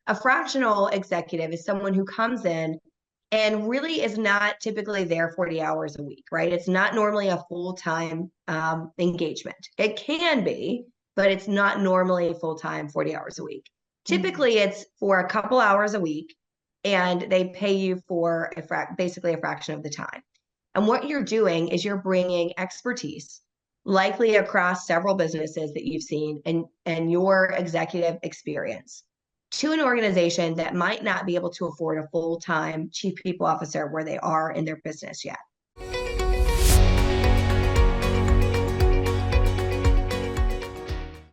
A fractional executive is someone who comes in and really is not typically there 40 hours a week, right? It's not normally a full-time engagement. It can be, but it's not normally full-time 40 hours a week. Typically, it's for a couple hours a week, and they pay you for basically a fraction of the time. And what you're doing is you're bringing expertise, likely across several businesses that you've seen, and your executive experience to an organization that might not be able to afford a full-time chief people officer where they are in their business yet.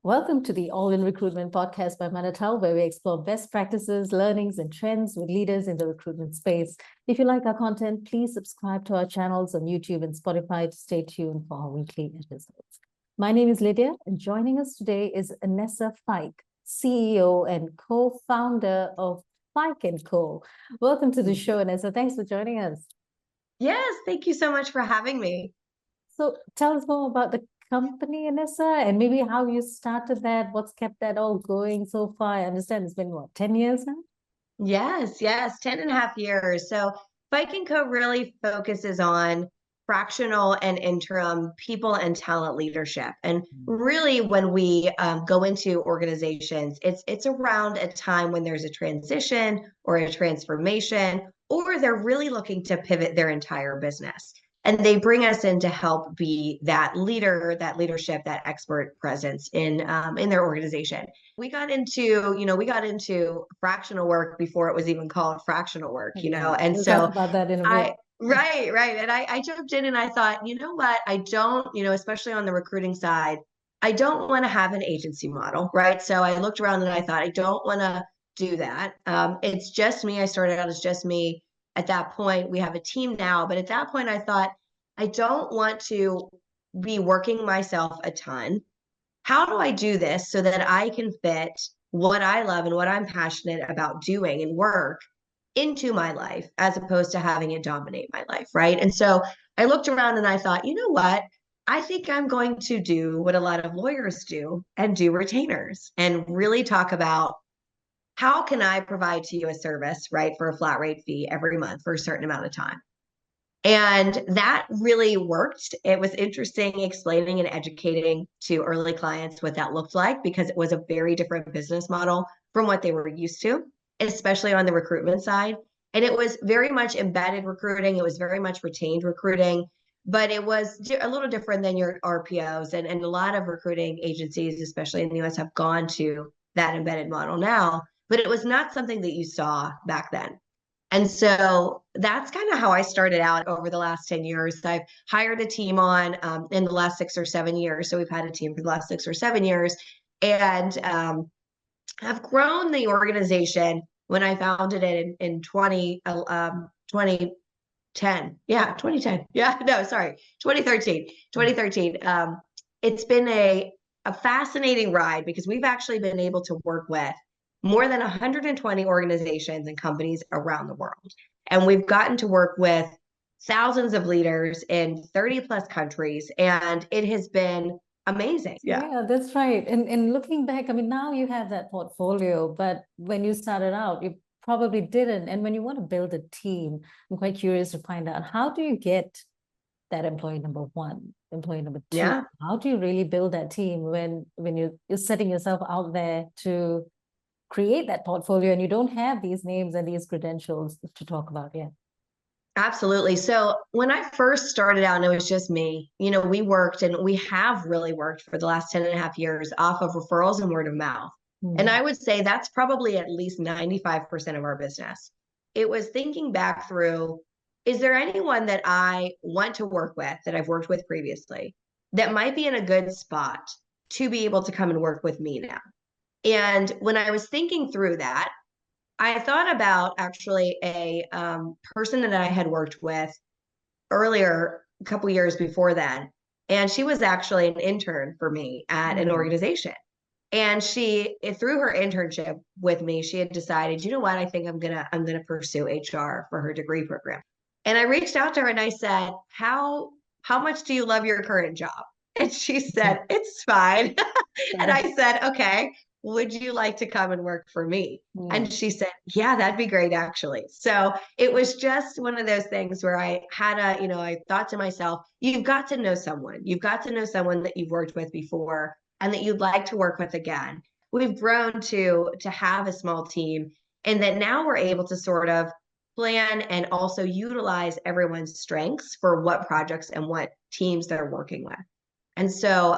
Welcome to the All-in Recruitment podcast by Manatal, where we explore best practices, learnings, and trends with leaders in the recruitment space. If you like our content, please subscribe to our channels on YouTube and Spotify to stay tuned for our weekly episodes. My name is Lydia, and joining us today is Anessa Fike, CEO and co-founder of Fike Co. Welcome to the show, Anessa. Thanks for joining us. Yes, thank you so much for having me. So tell us more about the company, Anessa, and maybe how you started that, what's kept that all going so far. I understand it's been, what, 10 years now? Yes, 10 and a half years. So Fike Co really focuses on fractional and interim people and talent leadership. And really, when we go into organizations, it's around a time when there's a transition or a transformation, or they're really looking to pivot their entire business. And they bring us in to help be that leader, that leadership, that expert presence in their organization. We got into fractional work before it was even called fractional work, and we'll so talk about that in a bit. Right. And I jumped in and I thought, you know what? I don't, especially on the recruiting side, I don't want to have an agency model, right? So I looked around and I thought, I don't want to do that. It's just me. I started out as just me. At that point, we have a team now, but at that point I thought, I don't want to be working myself a ton. How do I do this so that I can fit what I love and what I'm passionate about doing and work into my life, as opposed to having it dominate my life, right? And so I looked around and I thought, you know what? I think I'm going to do what a lot of lawyers do and do retainers and really talk about how can I provide to you a service, right, for a flat rate fee every month for a certain amount of time. And that really worked. It was interesting explaining and educating to early clients what that looked like, because it was a very different business model from what they were used to, especially on the recruitment side. And it was very much embedded recruiting. It was very much retained recruiting, but it was a little different than your RPOs. And a lot of recruiting agencies, especially in the US, have gone to that embedded model now, but it was not something that you saw back then. And so that's kind of how I started out over the last 10 years. I've hired a team on in the last 6 or 7 years. So we've had a team for the last 6 or 7 years, and have grown the organization. When I founded it in 2010. Yeah, 2010. Yeah, no, sorry, 2013. It's been a fascinating ride, because we've actually been able to work with more than 120 organizations and companies around the world. And we've gotten to work with thousands of leaders in 30 plus countries. And it has been amazing. Yeah, that's right. And looking back, I mean, now you have that portfolio, but when you started out, you probably didn't. And when you want to build a team, I'm quite curious to find out, how do you get that employee number one, employee number two? Yeah. How do you really build that team when you're setting yourself out there to create that portfolio and you don't have these names and these credentials to talk about yet? Absolutely. So when I first started out and it was just me, we worked, and we have really worked for the last 10 and a half years off of referrals and word of mouth. And I would say that's probably at least 95% of our business. It was thinking back through, is there anyone that I want to work with that I've worked with previously that might be in a good spot to be able to come and work with me now? And when I was thinking through that, I thought about actually a person that I had worked with earlier, a couple years before then. And she was actually an intern for me at an organization. And she, through her internship with me, she had decided, you know what, I think I'm gonna pursue HR for her degree program. And I reached out to her and I said, how much do you love your current job? And she said, it's fine. And I said, okay, would you like to come and work for me? Mm. And she said, yeah, that'd be great, actually. So it was just one of those things where I had I thought to myself, you've got to know someone. You've got to know someone that you've worked with before and that you'd like to work with again. We've grown to have a small team, and that now we're able to sort of plan and also utilize everyone's strengths for what projects and what teams they're working with. And so,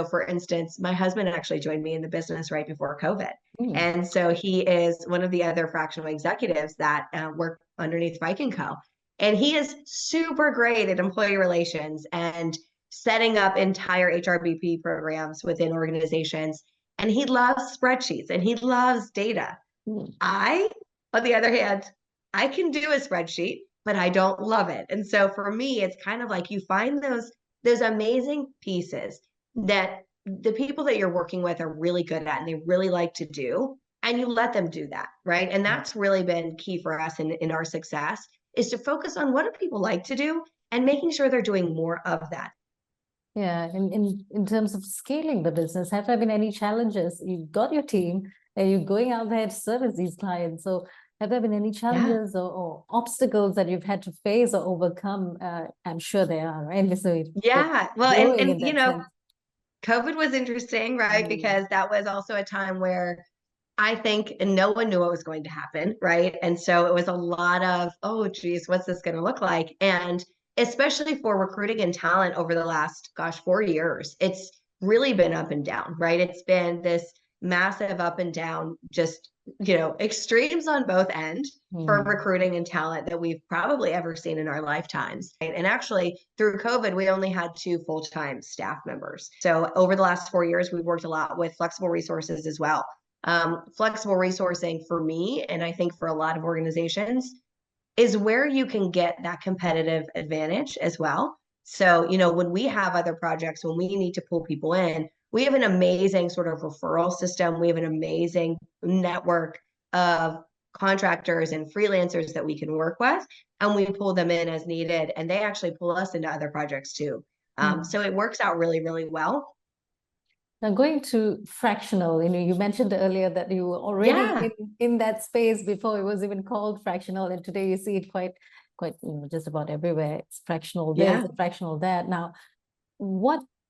for instance, my husband actually joined me in the business right before COVID. Mm. And so he is one of the other fractional executives that work underneath Fike Co. And he is super great at employee relations and setting up entire HRBP programs within organizations. And he loves spreadsheets and he loves data. Mm. I, on the other hand, I can do a spreadsheet, but I don't love it. And so for me, it's kind of like you find those amazing pieces that the people that you're working with are really good at and they really like to do, and you let them do that, right? And that's really been key for us in our success, is to focus on what do people like to do and making sure they're doing more of that. Yeah, in terms of scaling the business, have there been any challenges? You've got your team and you're going out there to service these clients. So have there been any challenges or obstacles that you've had to face or overcome? I'm sure there are, right? So Yeah. Well, growing in and that sense. COVID was interesting, right? Mm. Because that was also a time where I think no one knew what was going to happen, right? And so it was a lot of, oh, geez, what's this going to look like? And especially for recruiting and talent over the last, 4 years, it's really been up and down, right? It's been this massive up and down, just, extremes on both ends for Mm. recruiting and talent that we've probably ever seen in our lifetimes. And actually, through COVID, we only had 2 full-time staff members. So over the last 4 years, we've worked a lot with flexible resources as well. Flexible resourcing for me, and I think for a lot of organizations, is where you can get that competitive advantage as well. So, when we have other projects, when we need to pull people in, we have an amazing sort of referral system. We have an amazing network of contractors and freelancers that we can work with, and we pull them in as needed, and they actually pull us into other projects too. So it works out really, really well. Now going to fractional, you mentioned earlier that you were already Yeah. in that space before it was even called fractional, and today you see it quite just about everywhere. It's fractional this Yeah. and fractional that. Now,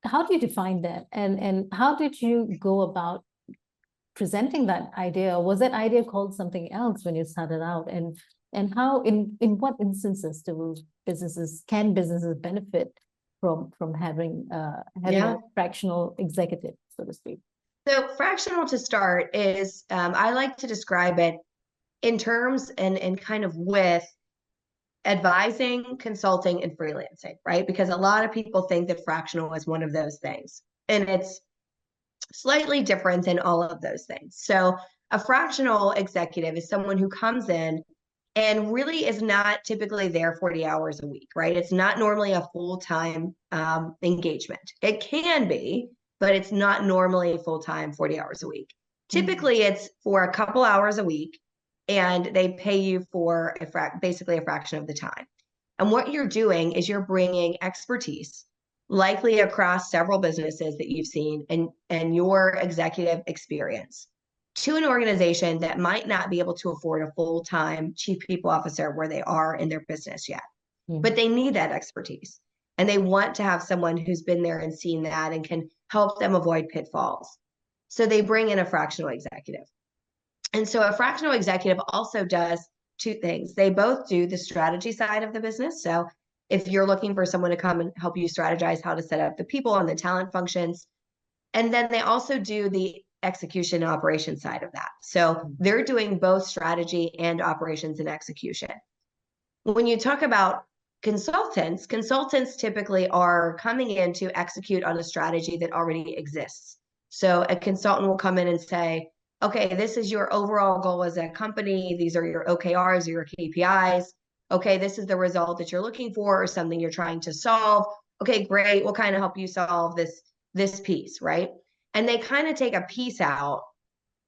how do you define that, and how did you go about presenting that idea? Was that idea called something else when you started out, and how in what instances can businesses benefit from having Yeah. a fractional executive, so to speak? So fractional, to start, is I like to describe it in terms and kind of with advising, consulting, and freelancing, right? Because a lot of people think that fractional is one of those things, and it's slightly different than all of those things. So a fractional executive is someone who comes in and really is not typically there 40 hours a week, right? It's not normally a full-time engagement. It can be, but it's not normally full-time 40 hours a week. Typically, it's for a couple hours a week, and they pay you for basically a fraction of the time. And what you're doing is you're bringing expertise, likely across several businesses that you've seen, and your executive experience to an organization that might not be able to afford a full-time chief people officer where they are in their business yet. But they need that expertise. And they want to have someone who's been there and seen that and can help them avoid pitfalls. So they bring in a fractional executive. And so a fractional executive also does 2 things. They both do the strategy side of the business. So if you're looking for someone to come and help you strategize how to set up the people and the talent functions, and then they also do the execution and operation side of that. So they're doing both strategy and operations and execution. When you talk about consultants typically are coming in to execute on a strategy that already exists. So a consultant will come in and say, okay, this is your overall goal as a company. These are your OKRs, your KPIs. Okay, this is the result that you're looking for or something you're trying to solve. Okay, great. We'll kind of help you solve this piece, right? And they kind of take a piece out.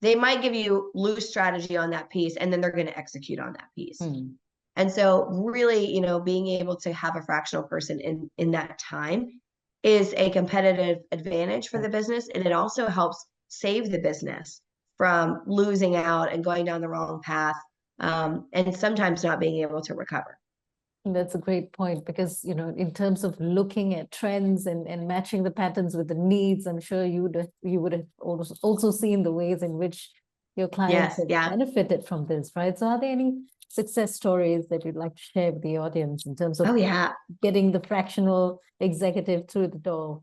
They might give you loose strategy on that piece, and then they're going to execute on that piece. And so really, being able to have a fractional person in that time is a competitive advantage for the business. And it also helps save the business from losing out and going down the wrong path, and sometimes not being able to recover. That's a great point because, in terms of looking at trends and matching the patterns with the needs, I'm sure you would have also seen the ways in which your clients Yes, have yeah. benefited from this, right? So are there any success stories that you'd like to share with the audience in terms of Oh, yeah. getting the fractional executive through the door?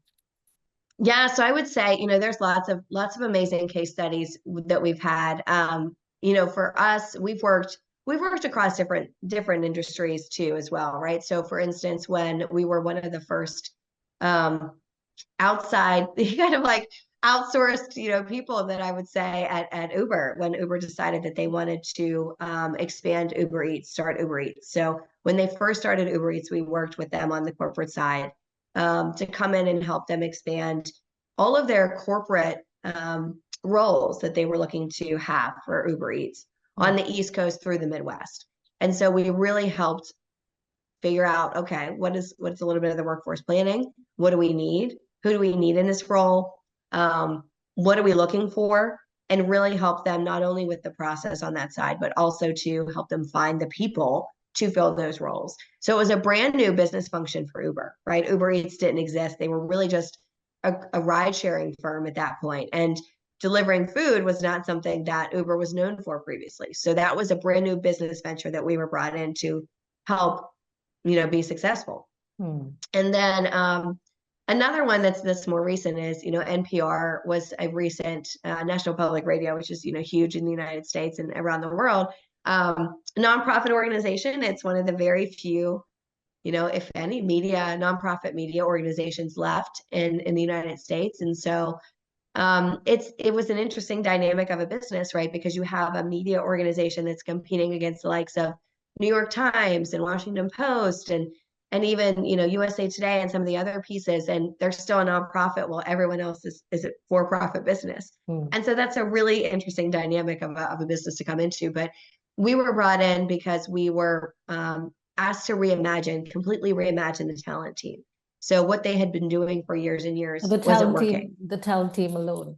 Yeah, so I would say, there's lots of amazing case studies that we've had. For us, we've worked across different industries too as well, right? So for instance, when we were one of the first outside kind of like outsourced, people that I would say at Uber, when Uber decided that they wanted to expand Uber Eats, start Uber Eats. So when they first started Uber Eats, we worked with them on the corporate side to come in and help them expand all of their corporate roles that they were looking to have for Uber Eats on the East Coast through the Midwest. And so we really helped figure out, okay, what's a little bit of the workforce planning? What do we need? Who do we need in this role? What are we looking for? And really help them not only with the process on that side, but also to help them find the people to fill those roles. So it was a brand new business function for Uber, right? Uber Eats didn't exist. They were really just a ride sharing firm at that point. And delivering food was not something that Uber was known for previously. So that was a brand new business venture that we were brought in to help, be successful. And then another one that's more recent is, NPR was a recent National Public Radio, which is, huge in the United States and around the world, nonprofit organization. It's one of the very few, if any, nonprofit media organizations left in the United States. And so it was an interesting dynamic of a business, right? Because you have a media organization that's competing against the likes of New York Times and Washington Post and even, USA Today and some of the other pieces, and they're still a nonprofit while everyone else is a for-profit business. And so that's a really interesting dynamic of a business to come into. But we were brought in because we were asked to completely reimagine the talent team. So what they had been doing for years and years wasn't working. The talent team alone.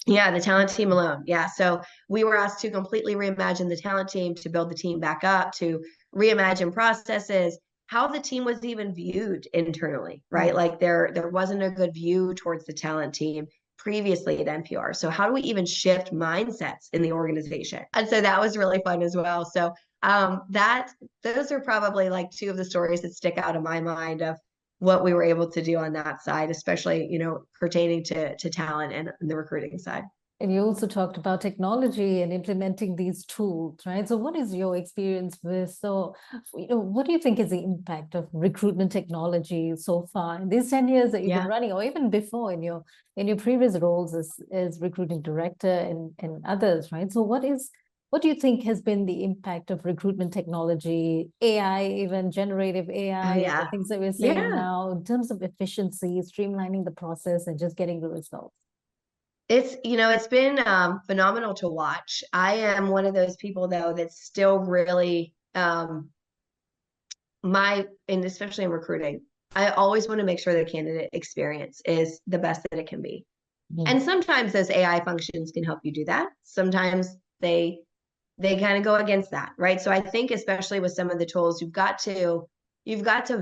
Yeah, the talent team alone. Yeah. So we were asked to completely reimagine the talent team, to build the team back up, to reimagine processes, how the team was even viewed internally, right? Like there wasn't a good view towards the talent team previously at NPR. So how do we even shift mindsets in the organization? And so that was really fun as well. So those are probably like two of the stories that stick out in my mind of what we were able to do on that side, especially, pertaining to talent and the recruiting side. And you also talked about technology and implementing these tools, right? So what is your experience with, what do you think is the impact of recruitment technology so far in these 10 years that you've been running, or even before in your previous roles as recruiting director and others, right? So what do you think has been the impact of recruitment technology, AI, even generative AI, the things that we're seeing now in terms of efficiency, streamlining the process and just getting the results? It's been phenomenal to watch. I am one of those people, though, that's still really and especially in recruiting, I always want to make sure the candidate experience is the best that it can be. And sometimes those AI functions can help you do that. Sometimes they kind of go against that, right? So I think especially with some of the tools, you've got to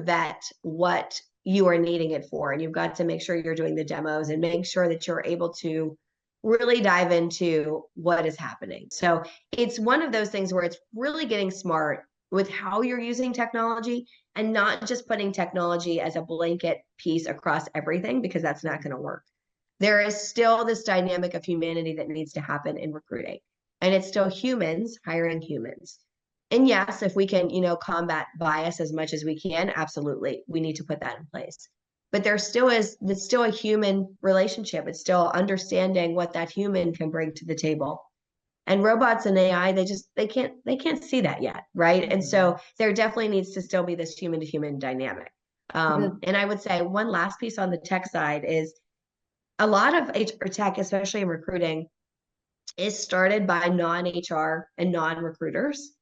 vet what you are needing it for, and you've got to make sure you're doing the demos and make sure that you're able to really dive into what is happening. So it's one of those things where it's really getting smart with how you're using technology and not just putting technology as a blanket piece across everything, because that's not going to work. There is still this dynamic of humanity that needs to happen in recruiting. And it's still humans hiring humans. And yes, if we can, combat bias as much as we can, absolutely, we need to put that in place. But it's still a human relationship. It's still understanding what that human can bring to the table. And robots and AI, they can't see that yet, right? And so there definitely needs to still be this human to human dynamic. And I would say one last piece on the tech side is a lot of HR tech, especially in recruiting, is started by non-HR and non-recruiters.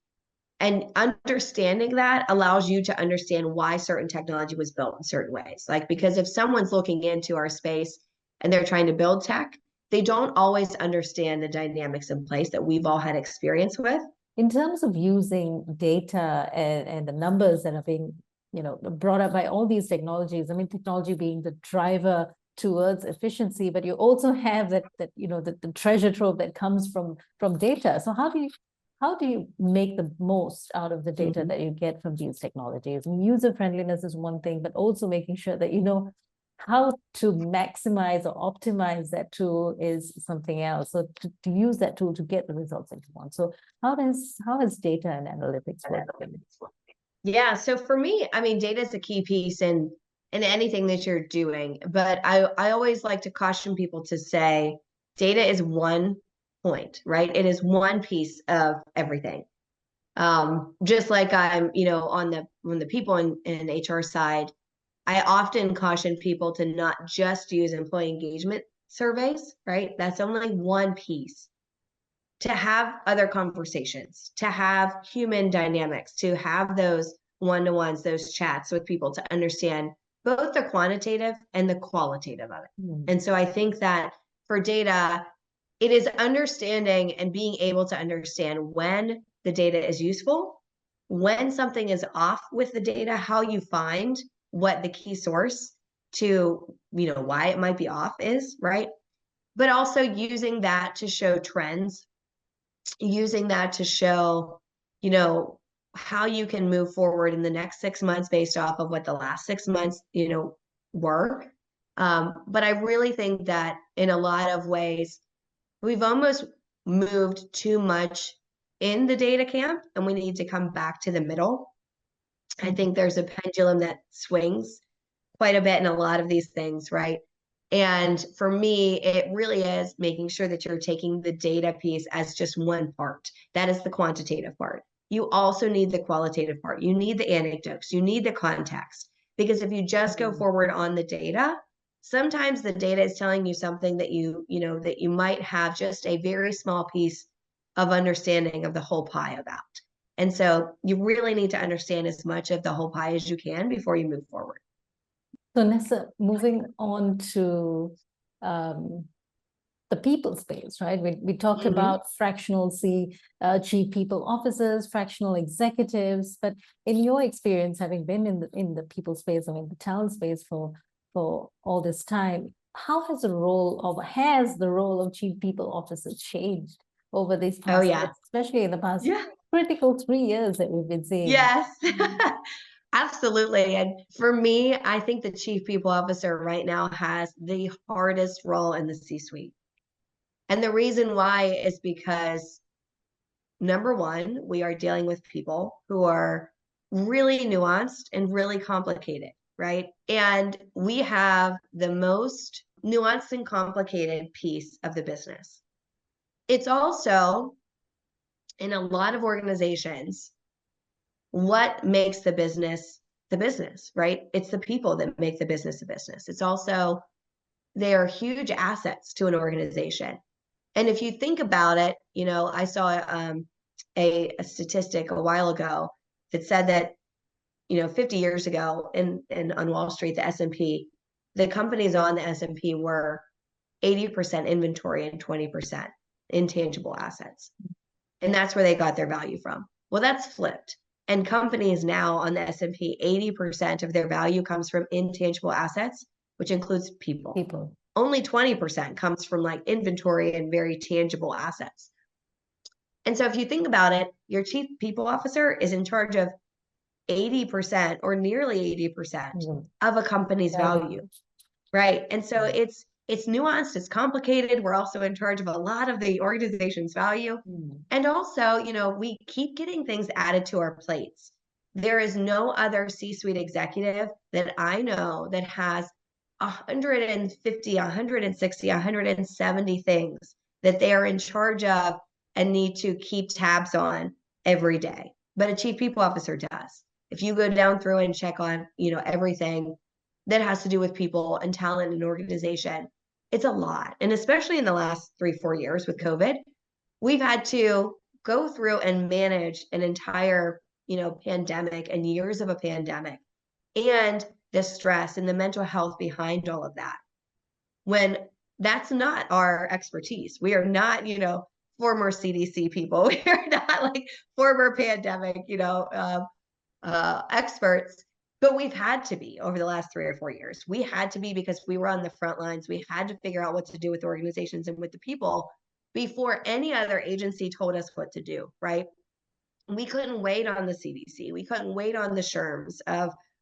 And understanding that allows you to understand why certain technology was built in certain ways. Like, because if someone's looking into our space and they're trying to build tech, they don't always understand the dynamics in place that we've all had experience with. In terms of using data and the numbers that are being, brought up by all these technologies, I mean, technology being the driver towards efficiency, but you also have the treasure trove that comes from data. So how do you make the most out of the data that you get from these technologies? And user friendliness is one thing, but also making sure that you know how to maximize or optimize that tool is something else. So to use that tool to get the results that you want. So how has data and analytics work? Yeah, so for me, I mean, data is a key piece in anything that you're doing. But I always like to caution people to say data is one point, right? It is one piece of everything. Just like I'm, on the people in HR side, I often caution people to not just use employee engagement surveys, right? That's only one piece. To have other conversations, to have human dynamics, to have those one-to-ones, those chats with people to understand both the quantitative and the qualitative of it. And so I think that for data, it is understanding and being able to understand when the data is useful, when something is off with the data, how you find what the key source to, why it might be off is, right? But also using that to show trends, using that to show, how you can move forward in the next 6 months based off of what the last 6 months, were. But I really think that in a lot of ways, we've almost moved too much in the data camp, and we need to come back to the middle. I think there's a pendulum that swings quite a bit in a lot of these things, right? And for me, it really is making sure that you're taking the data piece as just one part. That is the quantitative part. You also need the qualitative part. You need the anecdotes. You need the context. Because if you just go forward on the data, sometimes the data is telling you something that that you might have just a very small piece of understanding of the whole pie about. And so you really need to understand as much of the whole pie as you can before you move forward. So Nessa, moving on to the people space, right? We talked about fractional chief people officers, fractional executives, but in your experience, having been in the people space, I mean the talent space for all this time, how has the role of chief people officers changed over these past years, especially in the past critical 3 years that we've been seeing? Yes. Absolutely. And for me, I think the chief people officer right now has the hardest role in the C-suite. And the reason why is because, number one, we are dealing with people who are really nuanced and really complicated, right? And we have the most nuanced and complicated piece of the business. It's also, in a lot of organizations, what makes the business, right? It's the people that make the business a business. It's also, they are huge assets to an organization. And if you think about it, I saw a statistic a while ago that said that, 50 years ago on Wall Street, the S&P, the companies on the S&P were 80% inventory and 20% intangible assets. And that's where they got their value from. Well, that's flipped. And companies now on the S&P, 80% of their value comes from intangible assets, which includes people. Only 20% comes from like inventory and very tangible assets. And so if you think about it, your chief people officer is in charge of 80% or nearly 80% of a company's value, right? And so it's nuanced, it's complicated. We're also in charge of a lot of the organization's value. And also, we keep getting things added to our plates. There is no other C-suite executive that I know that has 150, 160, 170 things that they are in charge of and need to keep tabs on every day. But a chief people officer does. If you go down through and check on, everything that has to do with people and talent and organization, it's a lot. And especially in the last 3-4 years with COVID, we've had to go through and manage an entire, pandemic and years of a pandemic and the stress and the mental health behind all of that. When that's not our expertise. We are not, former CDC people. We are not like former pandemic, experts, but we've had to be over the last 3 or 4 years. We had to be because we were on the front lines. We had to figure out what to do with organizations and with the people before any other agency told us what to do, right? We couldn't wait on the CDC. We couldn't wait on the SHRMs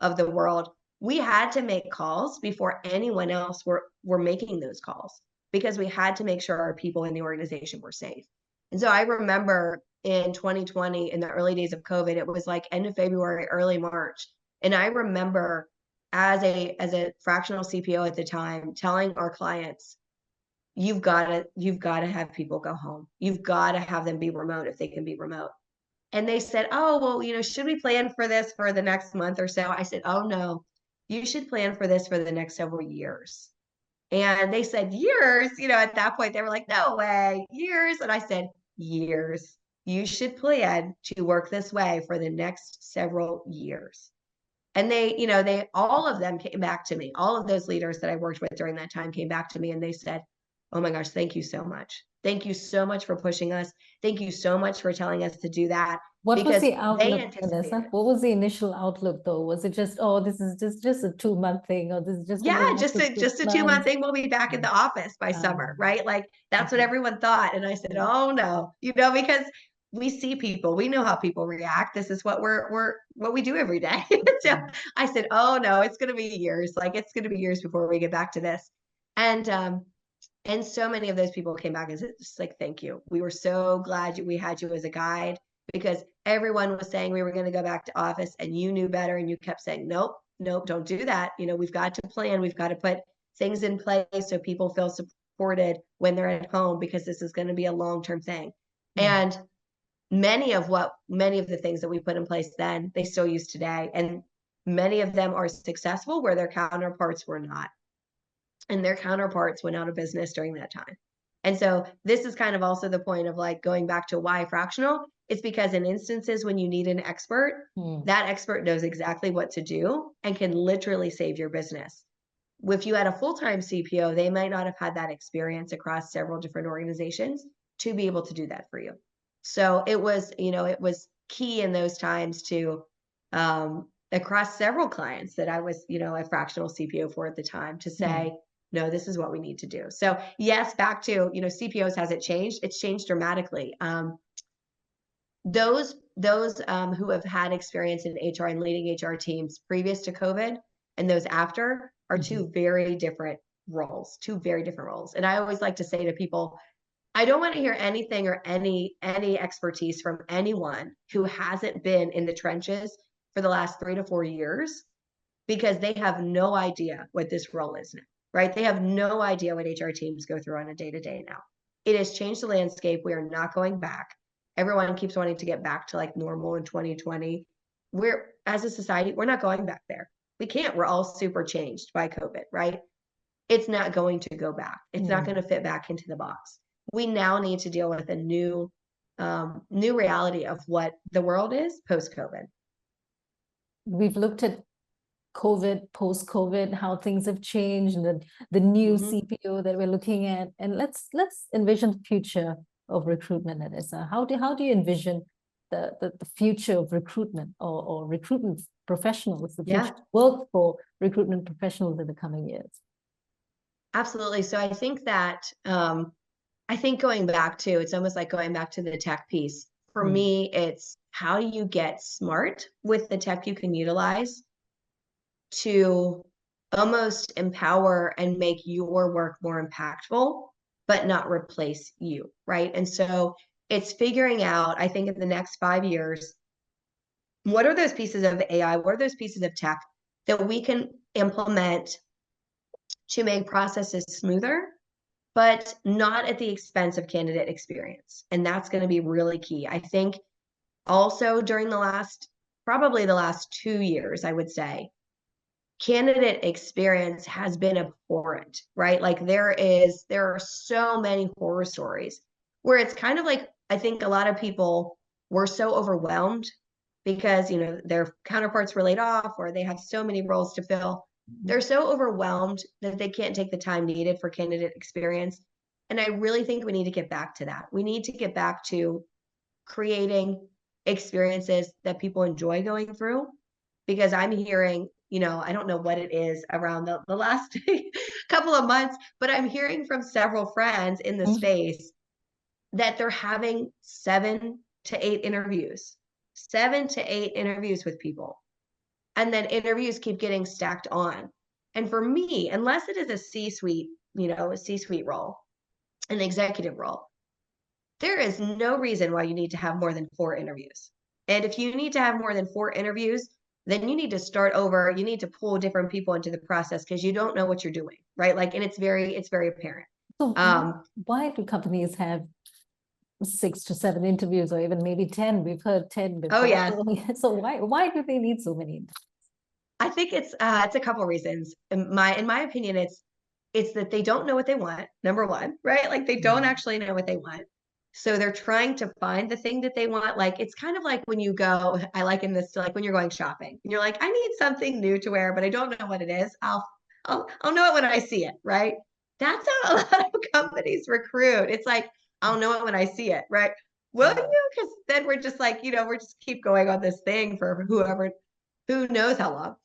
of the world. We had to make calls before anyone else were making those calls because we had to make sure our people in the organization were safe. And so I remember in 2020, in the early days of COVID, it was like end of February, early March. And I remember as a fractional CPO at the time, telling our clients, you've got to have people go home. You've got to have them be remote if they can be remote. And they said, oh, well, should we plan for this for the next month or so? I said, oh, no, you should plan for this for the next several years. And they said, years? At that point, they were like, no way, years. And I said, years. You should plan to work this way for the next several years. And they all of them came back to me. All of those leaders that I worked with during that time came back to me and they said, oh my gosh, thank you so much. Thank you so much for pushing us. Thank you so much for telling us to do that. What was the They outlook, anticipated Anessa? it. What was the initial outlook though? Was it just, oh, this is just a 2-month thing, or this is just Yeah, gonna last just for a six just a 2 month months? thing. We'll be back in the office by summer, right? Like that's what Okay. everyone thought. And I said, oh no, because we see people, we know how people react. This is what what we do every day. So I said, oh no, it's gonna be years. Like it's gonna be years before we get back to this. And so many of those people came back and said, just like, thank you. We were so glad we had you as a guide because everyone was saying we were going to go back to office and you knew better. And you kept saying, nope, nope, don't do that. We've got to plan. We've got to put things in place so people feel supported when they're at home because this is going to be a long-term thing. And many of the things that we put in place then, they still use today. And many of them are successful where their counterparts were not. And their counterparts went out of business during that time. And so this is kind of also the point of like going back to why fractional. It's because in instances when you need an expert, that expert knows exactly what to do and can literally save your business. If you had a full-time CPO, they might not have had that experience across several different organizations to be able to do that for you. So it was key in those times to across several clients that I was, a fractional CPO for at the time to say, no, this is what we need to do. So yes, back to, CPOs, has it changed? It's changed dramatically. Those who have had experience in HR and leading HR teams previous to COVID and those after are two very different roles. And I always like to say to people, I don't want to hear anything or any expertise from anyone who hasn't been in the trenches for the last 3 to 4 years, because they have no idea what this role is now, right? They have no idea what HR teams go through on a day-to-day now. It has changed the landscape. We are not going back. Everyone keeps wanting to get back to like normal in 2020. As a society, we're not going back there. We can't. We're all super changed by COVID, right? It's not going to go back. It's not going to fit back into the box. We now need to deal with a new reality of what the world is post-COVID. We've looked at COVID, post-COVID, how things have changed, and the new CPO that we're looking at. And let's envision the future of recruitment, Anessa. How do you envision the future of recruitment or recruitment professionals, the future work for recruitment professionals in the coming years? Absolutely. So I think that going back to, it's almost like going back to the tech piece. For me, it's how do you get smart with the tech you can utilize to almost empower and make your work more impactful, but not replace you, right? And so it's figuring out, I think in the next 5 years, what are those pieces of AI, what are those pieces of tech that we can implement to make processes smoother, but not at the expense of candidate experience. And that's going to be really key. I think also during probably the last 2 years, I would say, candidate experience has been abhorrent, right? Like there are so many horror stories where it's kind of like, I think a lot of people were so overwhelmed because, their counterparts were laid off or they have so many roles to fill They're so overwhelmed that they can't take the time needed for candidate experience. And I really think we need to get back to that. We need to get back to creating experiences that people enjoy going through, because I'm hearing, I don't know what it is around the last couple of months, but I'm hearing from several friends in the space that they're having 7 to 8 interviews with people. And then interviews keep getting stacked on. And for me, unless it is a C-suite, a C-suite role, an executive role, there is no reason why you need to have more than 4 interviews. And if you need to have more than 4 interviews, then you need to start over. You need to pull different people into the process because you don't know what you're doing, right? Like, and it's very apparent. So why do companies have 6 to 7 interviews, or even maybe 10? We've heard 10 before. Oh, yeah. So why do they need so many interviews? I think it's a couple of reasons. In my opinion, it's that they don't know what they want, number one, right? Like, they don't actually know what they want. So they're trying to find the thing that they want. Like, it's kind of like when you go, I liken this to like when you're going shopping and you're like, I need something new to wear, but I don't know what it is. I'll know it when I see it, right? That's how a lot of companies recruit. It's like, I'll know it when I see it, right? Will you? Because then we're just like, we're just keep going on this thing for who knows how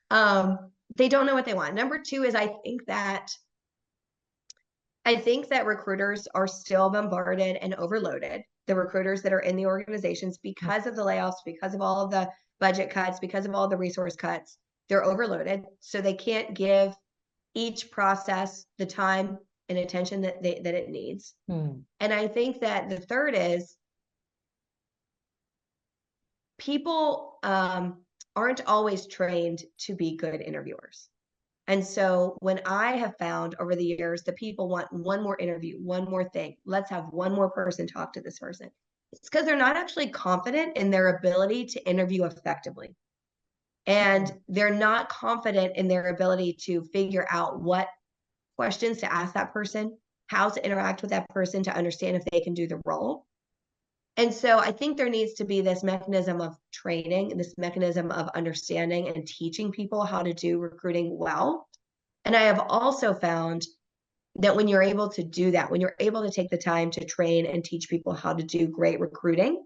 long. They don't know what they want. Number 2 is I think that recruiters are still bombarded and overloaded. The recruiters that are in the organizations, because of the layoffs, because of all of the budget cuts, because of all the resource cuts, they're overloaded. So they can't give each process the time and attention that it needs. And I think that the third is people aren't always trained to be good interviewers. And so when I have found over the years that people want one more interview, one more thing, let's have one more person talk to this person, it's because they're not actually confident in their ability to interview effectively. And they're not confident in their ability to figure out what questions to ask that person, how to interact with that person to understand if they can do the role. And so I think there needs to be this mechanism of training, this mechanism of understanding and teaching people how to do recruiting well. And I have also found that when you're able to do that, when you're able to take the time to train and teach people how to do great recruiting,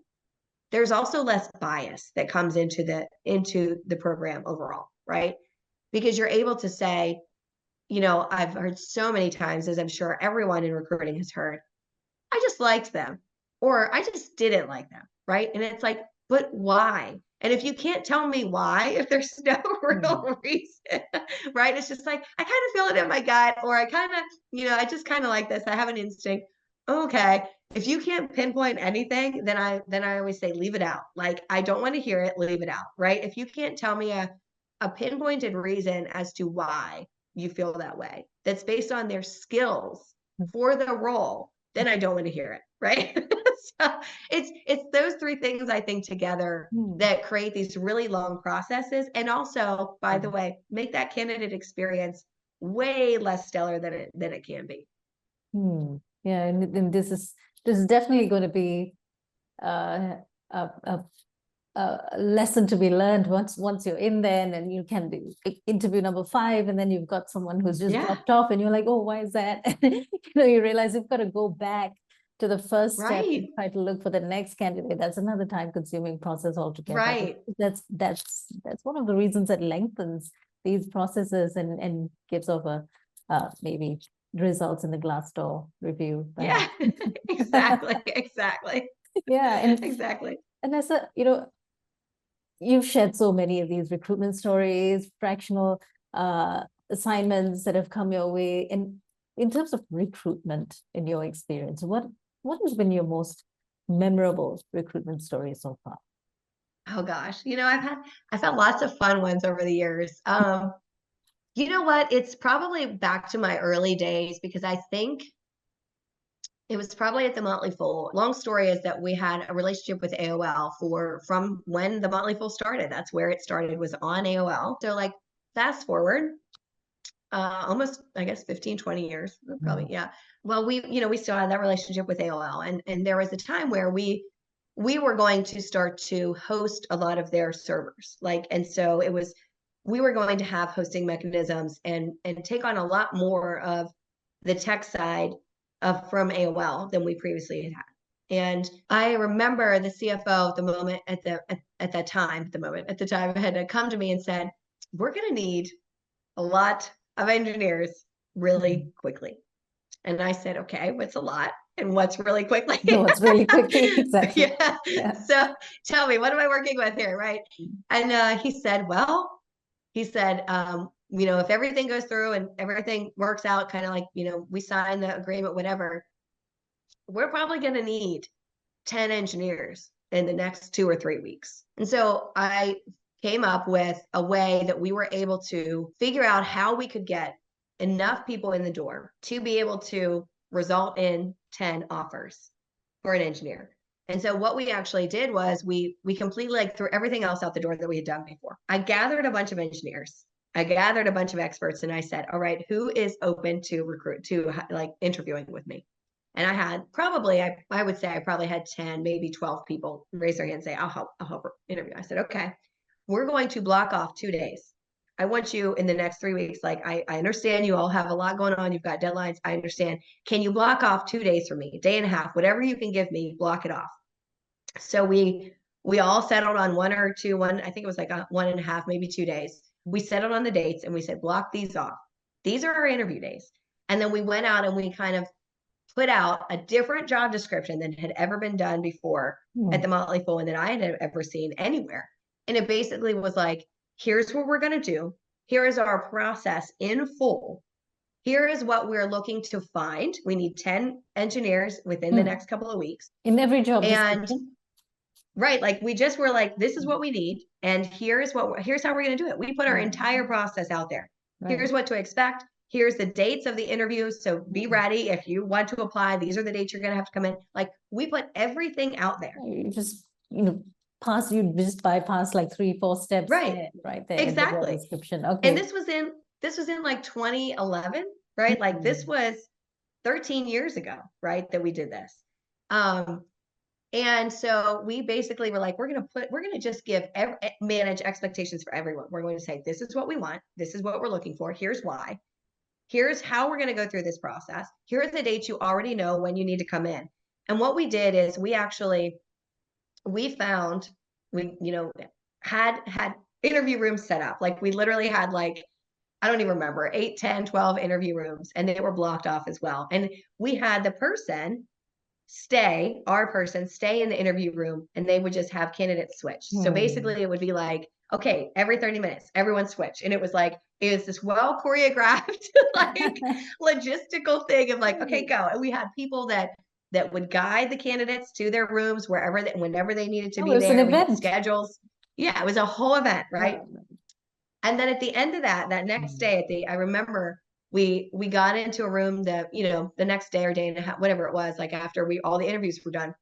there's also less bias that comes into the program overall, right? Because you're able to say, I've heard so many times, as I'm sure everyone in recruiting has heard, I just liked them, or I just didn't like them, right? And it's like, but why? And if you can't tell me why, if there's no real reason, right? It's just like, I kind of feel it in my gut, or I kind of, I just kind of like this. I have an instinct. Okay. If you can't pinpoint anything, then I always say, leave it out. Like, I don't want to hear it, leave it out, right? If you can't tell me a pinpointed reason as to why you feel that way, that's based on their skills for the role, then I don't want to hear it, right? So it's those 3 things I think together that create these really long processes, and also, by the way, make that candidate experience way less stellar than it can be. Yeah, and this is definitely going to be a lesson to be learned once you're in there, and you can do interview number 5, and then you've got someone who's just dropped off, and you're like, oh, why is that? You realize you've got to go back to the first step and try to look for the next candidate. That's another time-consuming process altogether. Right. That's one of the reasons that lengthens these processes and gives over maybe results in the Glassdoor review. Yeah, exactly. Yeah, and exactly. Anessa, you've shared so many of these recruitment stories, fractional assignments that have come your way. And in terms of recruitment, in your experience, what has been your most memorable recruitment story so far? Oh gosh, I've had lots of fun ones over the years. You know what? It's probably back to my early days, because I think it was probably at the Motley Fool. Long story is that we had a relationship with AOL from when the Motley Fool started. That's where it started, was on AOL. So like fast forward, almost, I guess, 15, 20 years, probably. Yeah. Well, we still had that relationship with AOL, and there was a time where we were going to start to host a lot of their servers. And so it was we were going to have hosting mechanisms and take on a lot more of the tech side from AOL than we previously had. And I remember the CFO at the time had come to me and said, we're going to need a lot of engineers really quickly. And I said, okay, what's a lot? And what's really quickly? What's really quickly? Exactly. Yeah. So tell me, what am I working with here? Right. And he said, if everything goes through and everything works out, kind of like, we sign the agreement, whatever, we're probably going to need 10 engineers in the next 2 or 3 weeks. And so I came up with a way that we were able to figure out how we could get enough people in the door to be able to result in 10 offers for an engineer. And so what we actually did was we completely threw everything else out the door that we had done before. I gathered a bunch of engineers. I gathered a bunch of experts and I said, all right, who is open to interviewing with me? And I had I would say I probably had 10, maybe 12 people raise their hand and say, I'll help interview. I said, okay, we're going to block off 2 days. I want you in the next 3 weeks. I understand you all have a lot going on. You've got deadlines. I understand. Can you block off 2 days for me, a day and a half, whatever you can give me, block it off. So we all settled on I think it was like 1.5, maybe 2 days. We settled on the dates and we said, block these off. These are our interview days. And then we went out and we kind of put out a different job description than had ever been done before at the Motley Fool and that I had ever seen anywhere. And it basically was like, here's what we're going to do. Here is our process in full. Here is what we're looking to find. We need 10 engineers within the next couple of weeks. In every job description. Right. We just were like, this is what we need. And here's how we're going to do it. We put our entire process out there. Right. Here's what to expect. Here's the dates of the interview. So be ready. If you want to apply, these are the dates you're going to have to come in. We put everything out there. You just, you just bypass 3-4 steps. Right. Right there. Exactly. In the description. Okay. And this was in 2011, right? This was 13 years ago, right? That we did this. And so we basically were like, we're going to just manage expectations for everyone. We're going to say, this is what we want. This is what we're looking for. Here's why. Here's how we're going to go through this process. Here are the dates you already know when you need to come in. And what we did is we had interview rooms set up. We literally had I don't even remember, 8, 10, 12 interview rooms, and they were blocked off as well. And we had the person stay in the interview room, and they would just have candidates switch. So basically it would be okay, every 30 minutes, everyone switch. And it was this well choreographed, logistical thing of okay, go. And we had people that would guide the candidates to their rooms whenever they needed to be there. An event. Schedules. Yeah, it was a whole event, right? Yeah. And then at the end of that next day, I remember we got into a room that, the next day or day and a half, whatever it was, after all the interviews were done.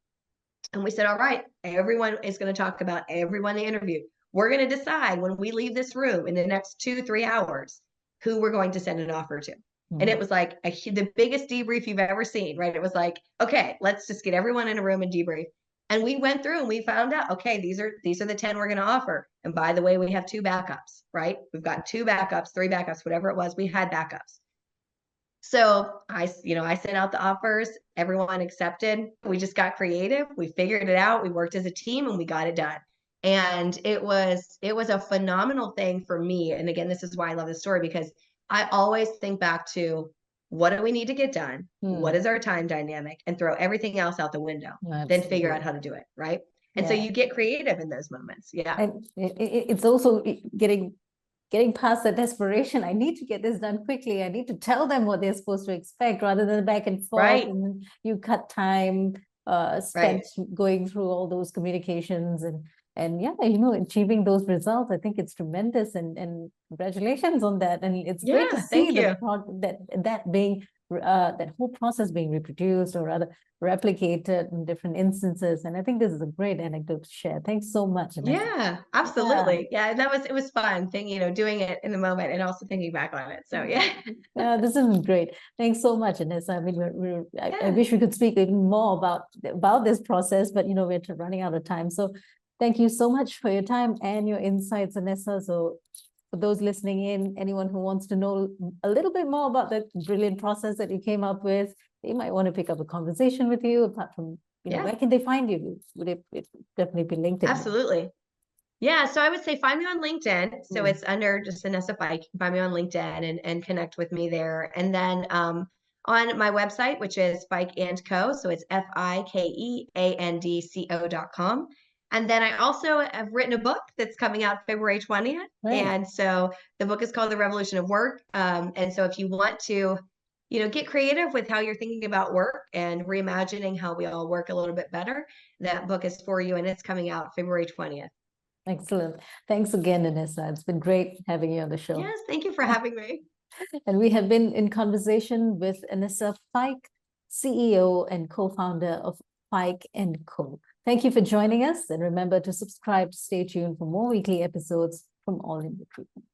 And we said, all right, everyone is going to talk about everyone they interviewed. We're going to decide when we leave this room in the next 2-3 hours, who we're going to send an offer to. And it was the biggest debrief you've ever seen, right? It was okay, let's just get everyone in a room and debrief. And we went through and we found out, okay, these are the 10 we're going to offer. And by the way, we have 2 backups, right? We've got 2 backups, 3 backups, whatever it was, we had backups. So I sent out the offers, everyone accepted. We just got creative. We figured it out. We worked as a team and we got it done. And it was a phenomenal thing for me. And again, this is why I love this story, because I always think back to, what do we need to get done? What is our time dynamic? And throw everything else out the window. Then figure out how to do it, right? And so you get creative in those moments. Yeah. And it's also getting past that desperation. I need to get this done quickly. I need to tell them what they're supposed to expect, rather than back and forth. Right. And you cut time spent going through all those communications and achieving those results. I think it's tremendous, and congratulations on that. And it's great to see that being that whole process being reproduced, or rather replicated in different instances. And I think this is a great anecdote to share. Thanks so much, Anessa. Yeah, absolutely. Yeah, it was fun thing, doing it in the moment and also thinking back on it. So yeah. This is great. Thanks so much, Anessa. I mean, I wish we could speak even more about this process, but we're running out of time. So thank you so much for your time and your insights, Anessa. So for those listening in, anyone who wants to know a little bit more about the brilliant process that you came up with, they might want to pick up a conversation with you. Apart from, where can they find you? Would it definitely be LinkedIn? Absolutely. Yeah, so I would say find me on LinkedIn. So it's under just Anessa Fike. Find me on LinkedIn and connect with me there. And then on my website, which is Fike Co. So it's FikeandCo.com. And then I also have written a book that's coming out February 20th. Right. And so the book is called The Revolution of Work. And so if you want to, get creative with how you're thinking about work and reimagining how we all work a little bit better, that book is for you, and it's coming out February 20th. Excellent. Thanks again, Anessa. It's been great having you on the show. Yes, thank you for having me. And we have been in conversation with Anessa Fike, CEO and co-founder of Fike Co. Thank you for joining us, and remember to subscribe to stay tuned for more weekly episodes from All in Recruitment.